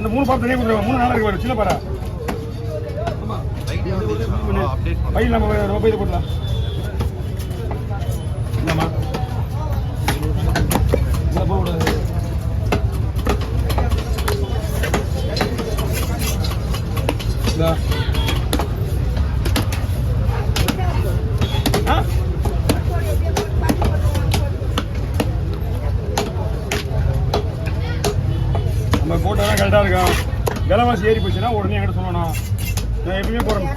அந்த 3 பார் தனியாக கொடுத்துருவாங்க. 3 நாளாக இருக்கு சின்ன பாரா. பையில் நம்ம ரொம்ப இது போடலாம். இந்தாம்மா இதை போகக்கூடாது. இந்தா நம்ம போட்டோதான் கரெக்டாக இருக்கும். விலைவாசி ஏறி போச்சுன்னா உடனே என்கிட்ட சொல்லணும். நான் எப்பயுமே போடுறேன்.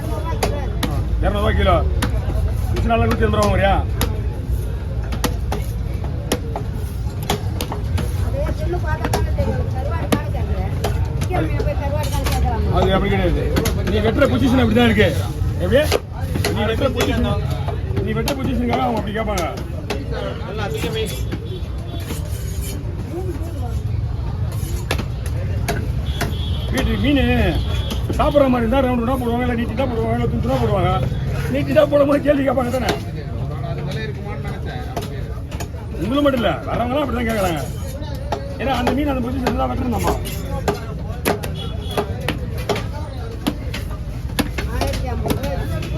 200 கிலோ. மிச்ச நாளில் 180 ரூபா வாங்குறியா? அது அப்படி கிடையாது. நீ வெட்டுற பொசிஷன் அப்படி தான் இருக்கு. எப்படி நீ வெட்டுற பொசிஷனுக்காக அவங்க அப்படி கேட்பாங்க. வீட்டுக்கு மீன் சாப்பிட்ற மாதிரி இருந்தால் ரவுண்ட் ரூபா போடுவாங்க, இல்லை நீட்டி தான் போடுவாங்க, இல்லை துண்டு தான் போடுவாங்க. நீட்டி தான் போடும்போது கேள்வி கேட்பாங்க தானே. உங்களுக்கு மட்டும் இல்லை, வரவங்களாம் அப்படி தான் கேட்குறாங்க. ஏன்னா அந்த மீன் அந்த பொசிஷன் தான் வெட்டணும். நம்ம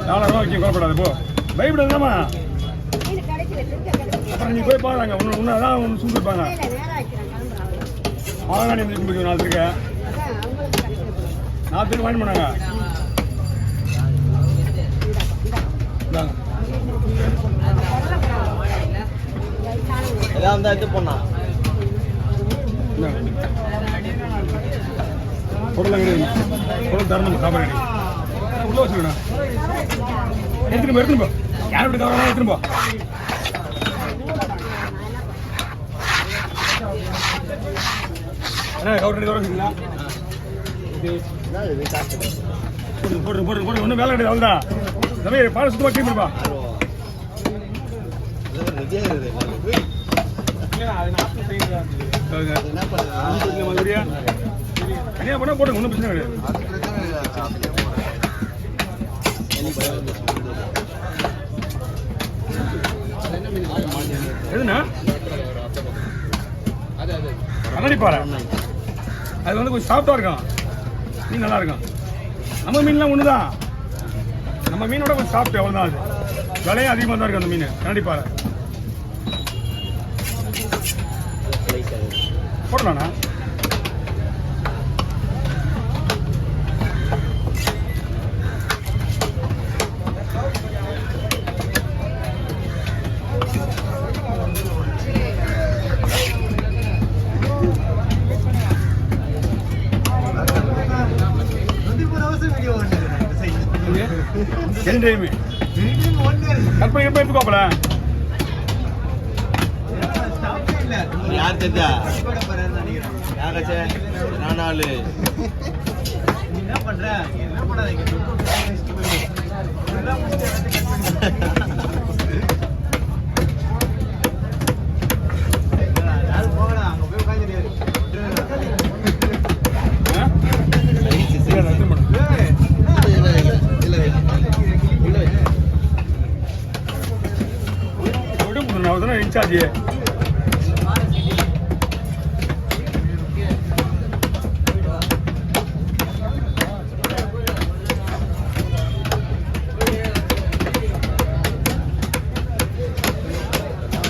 4000 ரூபா வச்சு குழப்படாது. போ பயப்படாதுமா. அப்புறம் நீ போய் பாருங்க. ஒன்று அதான் ஒன்று சூழ்நிருப்பாங்க. மாங்காணி வந்து 4 பேருக்கு 4 பேருக்கு வாங்கி போனாங்க. எல்லாம் இது பண்ணா பொருளாக கிடையாது. பொருள் தரணும். சாப்பாடு உள்ள வச்சுக்கணும். எடுத்துட்டு போ. யார் எப்படி கவனம் எடுத்துட்டு போ. என்ன கவுண்டர் வச்சுங்களா? போட்டு ஒன்றும் வேலை கிடையாது. அவ்வளோதான். இந்த மாதிரி பாடம் சுத்தமாக க்ளீன் பண்ணுப்பா. தனியாக பண்ணால் போட்டுங்க. ஒன்றும் பிரச்சனை கிடையாது. எதுனா கண்ணாடி பாறை. அது வந்து கொஞ்சம் சாஃப்டாக இருக்கும். மீன் நல்லா இருக்கும். நம்ம மீன்லாம் ஒன்று தான். நம்ம மீனோட கொஞ்சம் சாப்பிட்டு அவ்வளோதான். அது விலையும் அதிகமாக தான் இருக்கும். அந்த மீன் கண்ணாடி பாறை போடலாண்ணா. கற்பனை எடுத்துக்கோப்பல. யார் தெரியா யாராச்சே நான் என்ன பண்ற இன்சார்ஜ்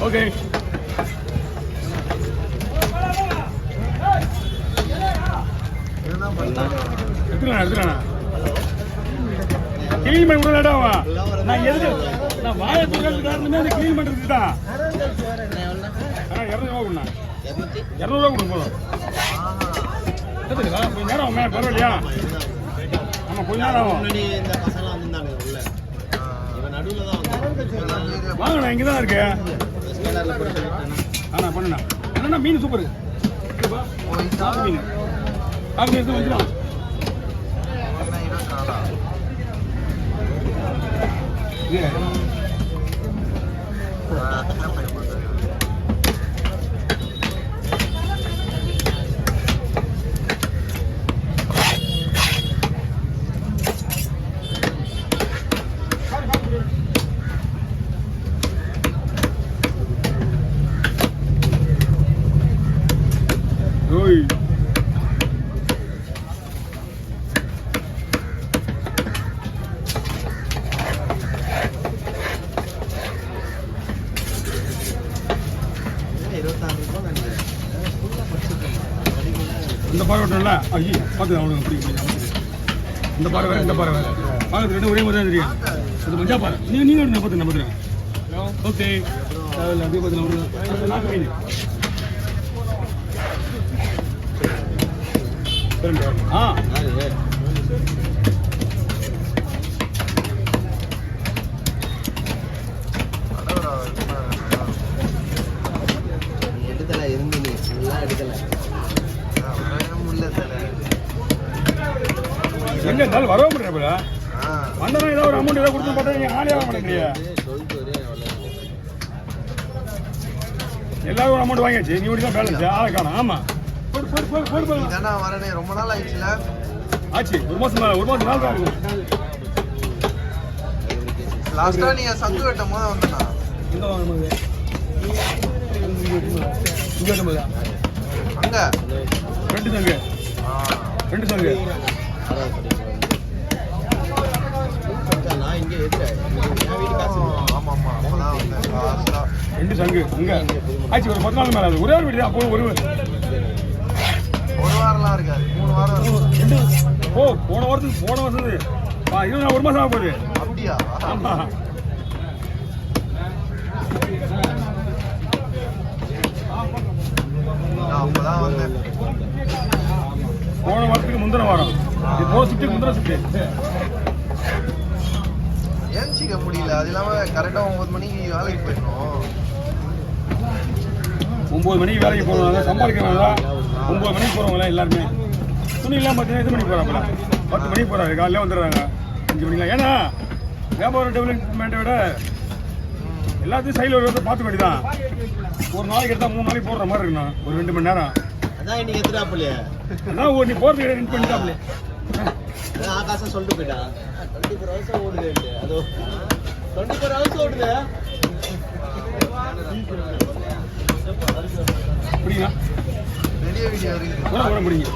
ஓகே. எடுத்துக்கலாம். கிளீன் பண்ணி விடலாடாவா. நான் எதுக்கு நான் வாயை தூக்கிறதுக்கு காரணமே அந்த கிளீன் பண்ணுறதுக்கு தான். 200 ரூபா கொடுண்ணா. 200 ரூபா கொடுங்க போதும். எடுத்துக்கலாம். கொஞ்சம் நேரம் ஆகும். பரவாயில்லையா? ஆமாம், கொஞ்ச நேரம் ஆகும். வாங்கண்ணா, இங்கே தான் இருக்கு. ஆண்ணா பண்ணுண்ணா. என்னண்ணா மீன் சூப்பர். மீன் காப்பி எடுத்து வந்துடலாம். இந்த பாறை விட்டோம்ல ஐயோ பார்த்து அவனுக்கு பிடிக்கும் இந்த பாறை வேறு இந்த பாறை வேறு பார்க்கறது ரெண்டு ஒரே மாதிரி தான் தெரியும் அது மஞ்சா பாறை நீங்கள் நம்பத்துறேன் ஓகே அப்படியே பார்த்து நாட்டு மீன் ஆ எடுக்கல இருந்து நீ எல்லாம் எடுக்கல எங்க இருந்தாலும் வரவே முடியல வந்தனா ஏதாவது ஒரு அமௌண்ட் ஏதாவது கொடுத்து பார்த்தா நீங்க ஆளே ஆக மாட்டேங்கிறீங்க எல்லாரும் ஒரு அமௌண்ட் வாங்கியாச்சு நீ தான் பேலன்ஸ் ஆளை காணும் ஆமா வரனே ரொம்ப நாள் ஆயிடுச்சுல ஆச்சு ஒரு மாசம் நாள் தான் ஆகும் லாஸ்டா நீ சங்கு வெட்டும் போது வந்தனா இந்த வாங்கும்போது இங்க வரும்போது அங்க ரெண்டு சங்கு நான் இங்க எதுக்கு ஆமா ஆமா அப்பதான் வந்தேன் லாஸ்டா ரெண்டு சங்கு அங்க ஆச்சு ஒரு 10 நாள் மேல அது ஒரே ஒரு வீடு அப்போ ஒரு வாரம்லாம் இருக்காது 3 வாரம் ரெண்டு போன வருஷத்துக்கு 20 நாள் ஒரு மாசம் ஆக போகுது அப்படியா ஆமா நான் அப்பதான் வந்தேன் போன வாரத்துக்கு முந்தின வாரம் இப்போ சுற்றி முந்தின சுற்றி ஏன்ச்சிக்க முடியல அது இல்லாம கரெக்டா 9 மணிக்கு வேலைக்கு போயிடணும் 9 மணிக்கு வேலைக்கு போடுவாங்க சம்பாதிக்கிறாங்க 9 மணிக்கு போகிறவங்களா எல்லாருமே துணி இல்லாமல் பார்த்தீங்கன்னா இது மணிக்கு போகிறாங்களா 10 மணிக்கு போகிறாங்க காலையில் வந்துடுறாங்க 5 மணிக்கெலாம் ஏன்னா வியாபார டெவலப்மெண்ட்டை விட எல்லாத்தையும் சைடில் ஒரு பார்த்துக்க வேண்டியதான் ஒரு நாளைக்கு எடுத்தால் 3 நாளைக்கு போடுற மாதிரி இருக்குண்ணா ஒரு 2 மணி நேரம் அதான் இன்னைக்கு எத்தனாப்பிள்ளையா அதான் நீ போகிறதுக்கு ரெண்டு பண்ணிட்டாப்லே ஆகாசம் சொல்லிட்டு போயிட்டா 24 ஹவர்ஸ் ஓடுது அது 24 ஹவர்ஸ் ஓடுது பிடிங்களா வீடியோ இருக்குது பிடிங்க